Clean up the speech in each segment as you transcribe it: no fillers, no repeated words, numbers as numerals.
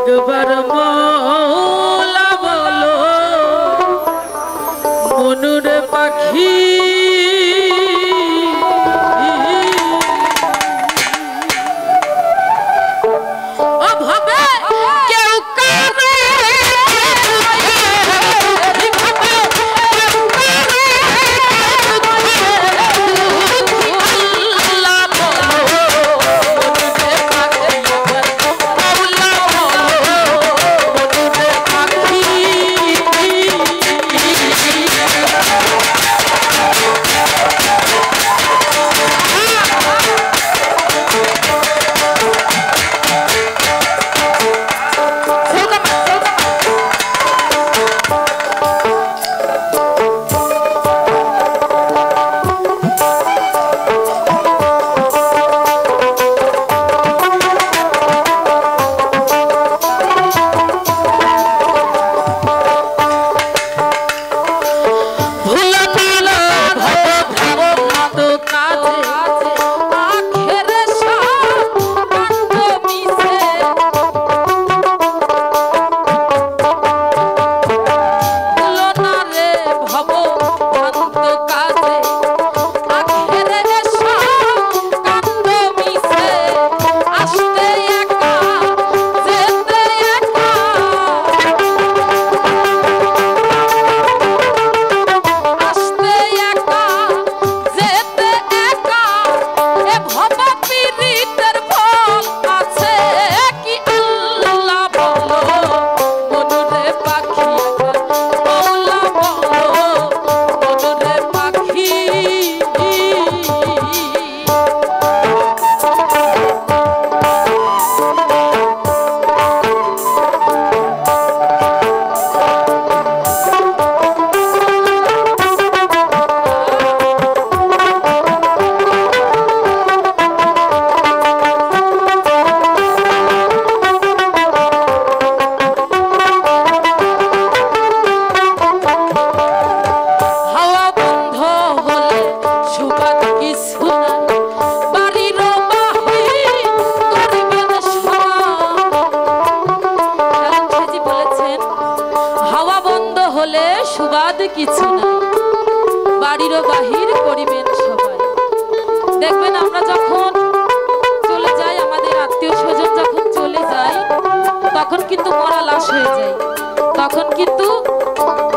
একবার মৌলা বলো মনুর পাখি সুবাদ কিছু নাই বাড়িরও বাহির করিবেন সবাই। দেখবেন আমরা যখন চলে যাই, আমাদের আত্মীয় স্বজন যখন চলে যায়, তখন কিন্তু মরা লাশ হয়ে যায়। তখন কিন্তু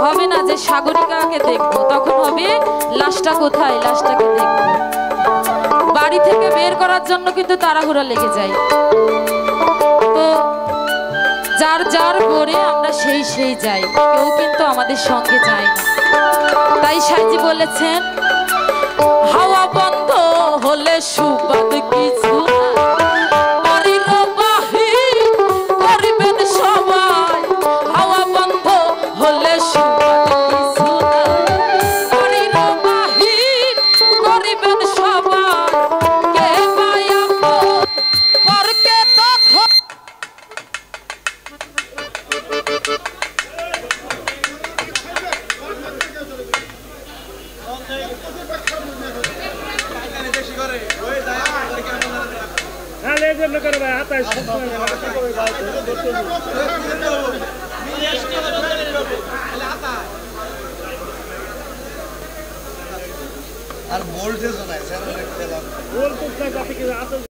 হবে না যে সাগরিকাকে দেখবো, তখন হবে লাশটা কোথায়, লাশটাকে দেখবো। বাড়ি থেকে বের করার জন্য কিন্তু তাড়াহুড়া লেগে যায়। তো যার যার ঘরে আমরা সেই সেই যাই, কেউ কিন্তু আমাদের সঙ্গে যায় না। তাই সাইজি বলেছেন, হাওয়া বন্ধ হলে সুবাদ কিছু আর ভোল্টেজ নাই স্যার,